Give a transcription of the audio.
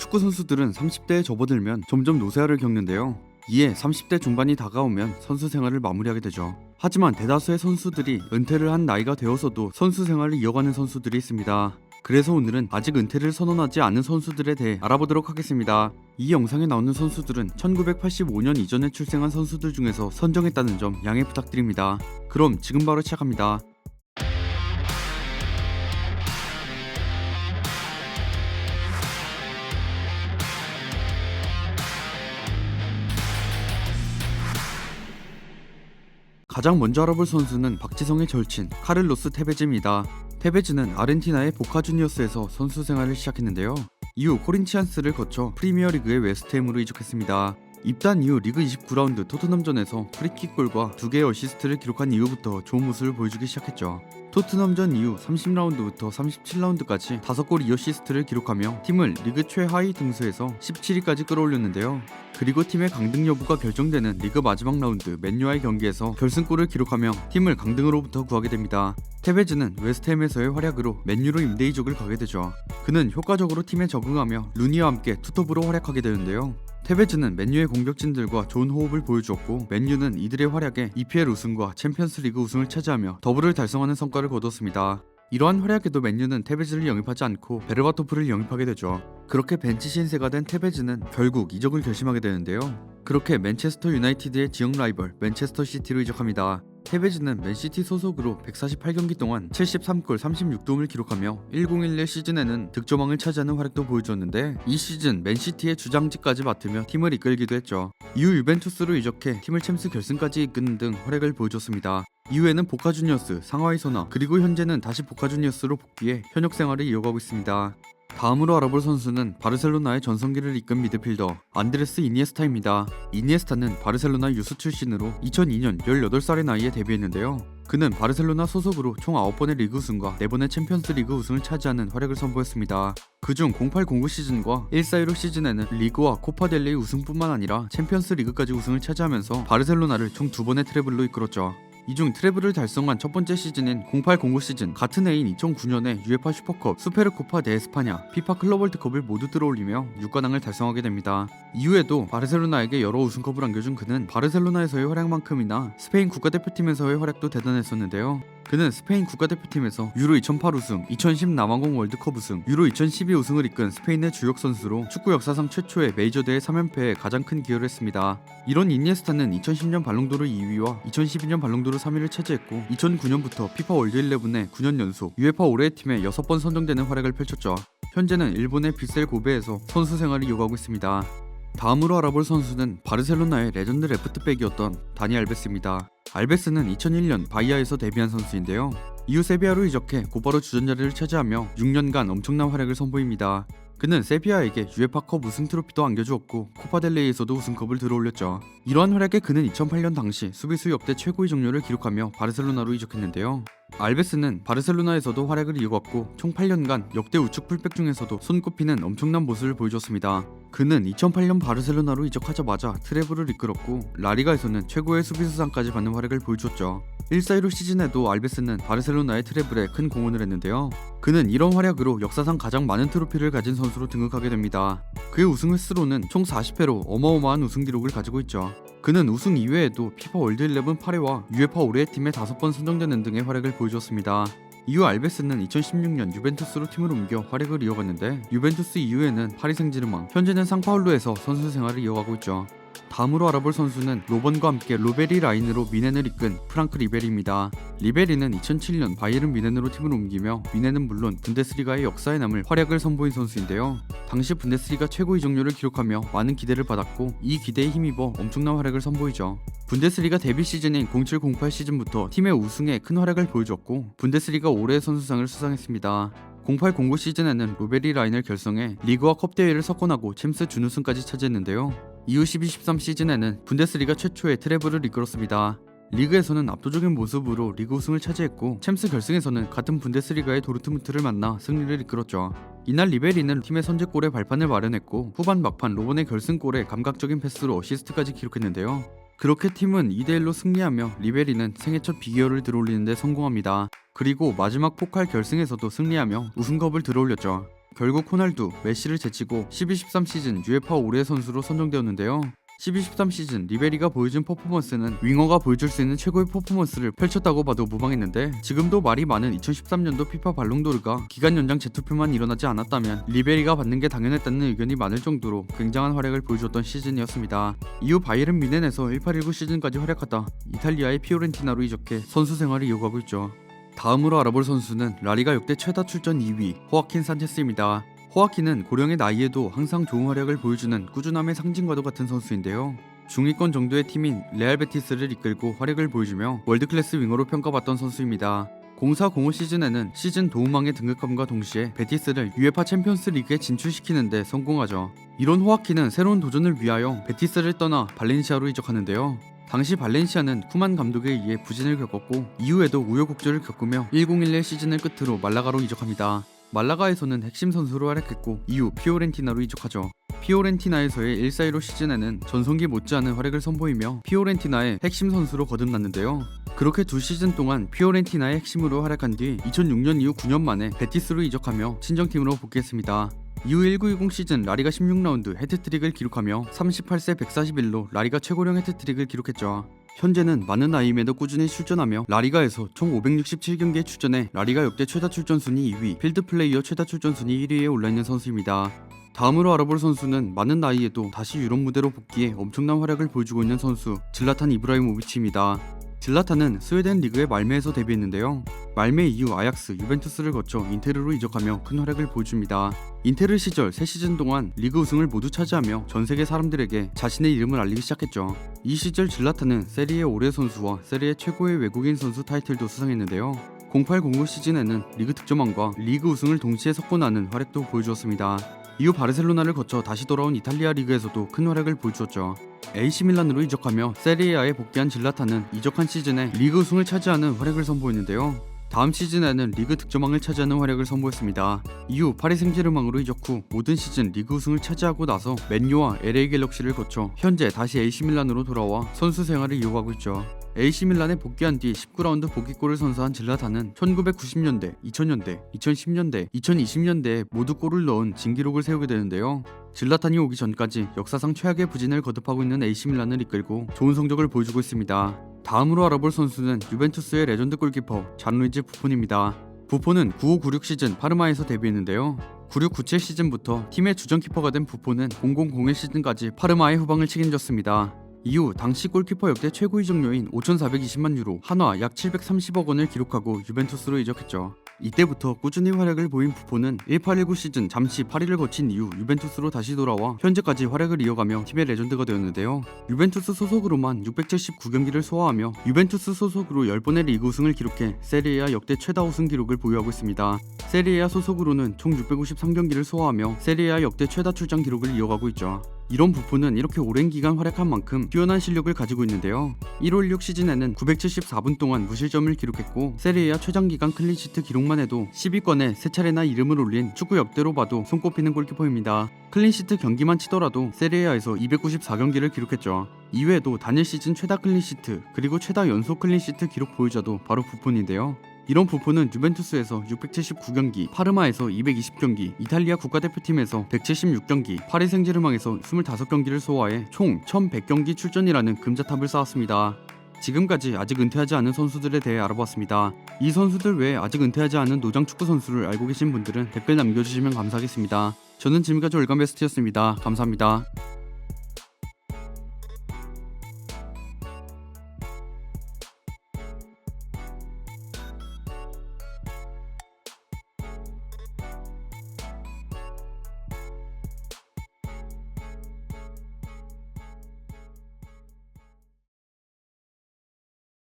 축구 선수들은 30대에 접어들면 점점 노쇠화를 겪는데요. 이에 30대 중반이 다가오면 선수 생활을 마무리하게 되죠. 하지만 대다수의 선수들이 은퇴를 한 나이가 되어서도 선수 생활을 이어가는 선수들이 있습니다. 그래서 오늘은 아직 은퇴를 선언하지 않은 선수들에 대해 알아보도록 하겠습니다. 이 영상에 나오는 선수들은 1985년 이전에 출생한 선수들 중에서 선정했다는 점 양해 부탁드립니다. 그럼 지금 바로 시작합니다. 가장 먼저 알아볼 선수는 박지성의 절친 카를로스 테베즈입니다. 테베즈는 아르헨티나의 보카 주니어스에서 선수 생활을 시작했는데요. 이후 코린치안스를 거쳐 프리미어리그의 웨스트햄으로 이적했습니다. 입단 이후 리그 29라운드 토트넘전에서 프리킥골과 2개의 어시스트를 기록한 이후부터 좋은 모습을 보여주기 시작했죠. 토트넘전 이후 30라운드부터 37라운드까지 5골 2어시스트를 기록하며 팀을 리그 최하위 등수에서 17위까지 끌어올렸는데요. 그리고 팀의 강등 여부가 결정되는 리그 마지막 라운드 맨유와의 경기에서 결승골을 기록하며 팀을 강등으로부터 구하게 됩니다. 테베즈는 웨스트햄에서의 활약으로 맨유로 임대 이적을 가게 되죠. 그는 효과적으로 팀에 적응하며 루니와 함께 투톱으로 활약하게 되는데요. 테베즈는 맨유의 공격진들과 좋은 호흡을 보여주었고 맨유는 이들의 활약에 EPL 우승과 챔피언스리그 우승을 차지하며 더블을 달성하는 성과를 거뒀습니다. 이러한 활약에도 맨유는 테베즈를 영입하지 않고 베르바토프를 영입하게 되죠. 그렇게 벤치 신세가 된 테베즈는 결국 이적을 결심하게 되는데요. 그렇게 맨체스터 유나이티드의 지역 라이벌 맨체스터 시티로 이적합니다. 테베즈는 맨시티 소속으로 148경기 동안 73골 36도움을 기록하며 1011 시즌에는 득점왕을 차지하는 활약도 보여주었는데 이 시즌 맨시티의 주장직까지 맡으며 팀을 이끌기도 했죠. 이후 유벤투스로 이적해 팀을 챔스 결승까지 이끄는 등 활약을 보여줬습니다. 이후에는 보카 주니어스, 상하이 소나 그리고 현재는 다시 보카 주니어스로 복귀해 현역 생활을 이어가고 있습니다. 다음으로 알아볼 선수는 바르셀로나의 전성기를 이끈 미드필더 안드레스 이니에스타입니다. 이니에스타는 바르셀로나 유스 출신으로 2002년 18살의 나이에 데뷔했는데요. 그는 바르셀로나 소속으로 총 9번의 리그 우승과 4번의 챔피언스 리그 우승을 차지하는 활약을 선보였습니다. 그중 0809 시즌과 1416 시즌에는 리그와 코파델레이 우승뿐만 아니라 챔피언스 리그까지 우승을 차지하면서 바르셀로나를 총 2번의 트래블로 이끌었죠. 이 중 트래블을 달성한 첫 번째 시즌인 0809 시즌 같은 해인 2009년에 UEFA 슈퍼컵, 수페르코파 데 에스파냐, 피파 클럽 월드컵을 모두 들어올리며 6관왕을 달성하게 됩니다. 이후에도 바르셀로나에게 여러 우승컵을 안겨준 그는 바르셀로나에서의 활약만큼이나 스페인 국가대표팀에서의 활약도 대단했었는데요. 그는 스페인 국가대표팀에서 유로 2008 우승, 2010 남아공 월드컵 우승, 유로 2012 우승을 이끈 스페인의 주역 선수로 축구 역사상 최초의 메이저 대회 3연패에 가장 큰 기여를 했습니다. 이런 이니에스타는 2010년 발롱도르 2위와 2012년 발롱도르 3위를 차지했고 2009년부터 피파 월드 11에 9년 연속 UEFA 올해의 팀에 6번 선정되는 활약을 펼쳤죠. 현재는 일본의 빗셀 고베에서 선수 생활을 이어가고 있습니다. 다음으로 알아볼 선수는 바르셀로나의 레전드 레프트백이었던 다니 알베스입니다. 알베스는 2001년 바이아에서 데뷔한 선수인데요. 이후 세비야로 이적해 곧바로 주전자리를 차지하며 6년간 엄청난 활약을 선보입니다. 그는 세비야에게 UEFA컵 우승 트로피도 안겨주었고 코파델레이에서도 우승컵을 들어올렸죠. 이러한 활약에 그는 2008년 당시 수비수 역대 최고의 종료를 기록하며 바르셀로나로 이적했는데요. 알베스는 바르셀로나에서도 활약을 이어갔고 총 8년간 역대 우측 풀백 중에서도 손꼽히는 엄청난 모습을 보여줬습니다. 그는 2008년 바르셀로나로 이적하자마자 트래블을 이끌었고 라리가에서는 최고의 수비수상까지 받는 활약을 보여줬죠. 1415 시즌에도 알베스는 바르셀로나의 트래블에 큰 공헌을 했는데요. 그는 이런 활약으로 역사상 가장 많은 트로피를 가진 선수로 등극하게 됩니다. 그의 우승 횟수로는 총 40회로 어마어마한 우승 기록을 가지고 있죠. 그는 우승 이외에도 피파 월드 11 8회와 UEFA 올해의 팀에 5번 선정되는 등의 활약을 보여줬습니다. 이후 알베스는 2016년 유벤투스로 팀을 옮겨 활약을 이어갔는데 유벤투스 이후에는 파리 생제르맹, 현재는 상파울루에서 선수 생활을 이어가고 있죠. 다음으로 알아볼 선수는 로번과 함께 로베리 라인으로 미넨을 이끈 프랑크 리베리입니다. 리베리는 2007년 바이에른 미넨으로 팀을 옮기며 미넨은 물론 분데스리가의 역사에 남을 활약을 선보인 선수인데요. 당시 분데스리가 최고 이적료를 기록하며 많은 기대를 받았고 이 기대에 힘입어 엄청난 활약을 선보이죠. 분데스리가 데뷔 시즌인 07-08 시즌부터 팀의 우승에 큰 활약을 보여줬고 분데스리가 올해의 선수상을 수상했습니다. 08-09 시즌에는 로베리 라인을 결성해 리그와 컵 대회를 석권하고 챔스 준우승까지 차지했는데요. 이후 12-13 시즌에는 분데스리가 최초의 트래블을 이끌었습니다. 리그에서는 압도적인 모습으로 리그 우승을 차지했고 챔스 결승에서는 같은 분데스리가의 도르트문트를 만나 승리를 이끌었죠. 이날 리베리는 팀의 선제골에 발판을 마련했고 후반 막판 로번의 결승골에 감각적인 패스로 어시스트까지 기록했는데요. 그렇게 팀은 2대1로 승리하며 리베리는 생애 첫 비기어를 들어올리는 데 성공합니다. 그리고 마지막 포칼 결승에서도 승리하며 우승컵을 들어올렸죠. 결국 호날두, 메시를 제치고 12-13 시즌 UEFA 올해의 선수로 선정되었는데요. 12-13 시즌 리베리가 보여준 퍼포먼스는 윙어가 보여줄 수 있는 최고의 퍼포먼스를 펼쳤다고 봐도 무방했는데, 지금도 말이 많은 2013년도 피파 발롱도르가 기간 연장 재투표만 일어나지 않았다면 리베리가 받는 게 당연했다는 의견이 많을 정도로 굉장한 활약을 보여줬던 시즌이었습니다. 이후 바이에른 뮌헨에서 18-19 시즌까지 활약하다 이탈리아의 피오렌티나로 이적해 선수 생활을 이어가고 있죠. 다음으로 알아볼 선수는 라리가 역대 최다 출전 2위 호아킨 산체스입니다. 호아킨은 고령의 나이에도 항상 좋은 활약을 보여주는 꾸준함의 상징과도 같은 선수인데요. 중위권 정도의 팀인 레알 베티스를 이끌고 활약을 보여주며 월드클래스 윙어로 평가받던 선수입니다. 04-05 시즌에는 시즌 도움왕에 등극함과 동시에 베티스를 UEFA 챔피언스 리그에 진출시키는 데 성공하죠. 이런 호아킨은 새로운 도전을 위하여 베티스를 떠나 발렌시아로 이적하는데요. 당시 발렌시아는 쿠만 감독에 의해 부진을 겪었고 이후에도 우여곡절을 겪으며 1011 시즌을 끝으로 말라가로 이적합니다. 말라가에서는 핵심 선수로 활약했고 이후 피오렌티나로 이적하죠. 피오렌티나에서의 1-4-15 시즌에는 전성기 못지않은 활약을 선보이며 피오렌티나의 핵심 선수로 거듭났는데요. 그렇게 두 시즌 동안 피오렌티나의 핵심으로 활약한 뒤 2006년 이후 9년 만에 베티스로 이적하며 친정팀으로 복귀했습니다. 이후 19-20 시즌 라리가 16라운드 해트트릭을 기록하며 38세 141로 라리가 최고령 해트트릭을 기록했죠. 현재는 많은 나이임에도 꾸준히 출전하며 라리가에서 총 567경기에 출전해 라리가 역대 최다 출전 순위 2위, 필드플레이어 최다 출전 순위 1위에 올라있는 선수입니다. 다음으로 알아볼 선수는 많은 나이에도 다시 유럽 무대로 복귀해 엄청난 활약을 보여주고 있는 선수 질라탄 이브라이모비치입니다. 질라탄은 스웨덴 리그의 말메에서 데뷔했는데요. 말메 이후 아약스, 유벤투스를 거쳐 인테르로 이적하며 큰 활약을 보여줍니다. 인테르 시절 3시즌 동안 리그 우승을 모두 차지하며 전세계 사람들에게 자신의 이름을 알리기 시작했죠. 이 시절 질라탄은 세리에 올해 선수와 세리에 최고의 외국인 선수 타이틀도 수상했는데요. 08-09 시즌에는 리그 득점왕과 리그 우승을 동시에 석권하는 활약도 보여주었습니다. 이후 바르셀로나를 거쳐 다시 돌아온 이탈리아 리그에서도 큰 활약을 보여주었죠. AC 밀란으로 이적하며 세리에A에 복귀한 질라탄은 이적한 시즌에 리그 우승을 차지하는 활약을 선보였는데요. 다음 시즌에는 리그 득점왕을 차지하는 활약을 선보였습니다. 이후 파리 생제르맹으로 이적 후 모든 시즌 리그 우승을 차지하고 나서 맨유와 LA 갤럭시를 거쳐 현재 다시 AC 밀란으로 돌아와 선수 생활을 이어가고 있죠. AC 밀란에 복귀한 뒤 19라운드 복귀골을 선사한 질라탄은 1990년대, 2000년대, 2010년대, 2020년대에 모두 골을 넣은 진기록을 세우게 되는데요. 질라탄이 오기 전까지 역사상 최악의 부진을 거듭하고 있는 AC 밀란을 이끌고 좋은 성적을 보여주고 있습니다. 다음으로 알아볼 선수는 유벤투스의 레전드 골키퍼 잔루이지 부폰입니다. 부폰은 95-96 시즌 파르마에서 데뷔했는데요. 96-97 시즌부터 팀의 주전 키퍼가 된 부폰은 00-01 시즌까지 파르마의 후방을 책임졌습니다. 이후 당시 골키퍼 역대 최고 이적료인 5,420만 유로, 한화 약 730억 원을 기록하고 유벤투스로 이적했죠. 이때부터 꾸준히 활약을 보인 부폰은 18-19 시즌 잠시 파리를 거친 이후 유벤투스로 다시 돌아와 현재까지 활약을 이어가며 팀의 레전드가 되었는데요. 유벤투스 소속으로만 679경기를 소화하며 유벤투스 소속으로 10번의 리그 우승을 기록해 세리에A 역대 최다 우승 기록을 보유하고 있습니다. 세리에A 소속으로는 총 653경기를 소화하며 세리에A 역대 최다 출장 기록을 이어가고 있죠. 이런 부폰은 이렇게 오랜 기간 활약한 만큼 뛰어난 실력을 가지고 있는데요. 1-5-16 시즌에는 974분 동안 무실점을 기록했고 세리에A 최장기간 클린시트 기록만 해도 10위권에 3차례나 이름을 올린 축구 역대로 봐도 손꼽히는 골키퍼입니다. 클린시트 경기만 치더라도 세리에A에서 294경기를 기록했죠. 이외에도 단일 시즌 최다 클린시트 그리고 최다 연속 클린시트 기록 보유자도 바로 부폰인데요. 이런 부폰은 유벤투스에서 679경기, 파르마에서 220경기, 이탈리아 국가대표팀에서 176경기, 파리 생제르맹에서 25경기를 소화해 총 1100경기 출전이라는 금자탑을 쌓았습니다. 지금까지 아직 은퇴하지 않은 선수들에 대해 알아봤습니다. 이 선수들 외에 아직 은퇴하지 않은 노장 축구 선수를 알고 계신 분들은 댓글 남겨주시면 감사하겠습니다. 저는 지금까지 올감베스트였습니다. 감사합니다.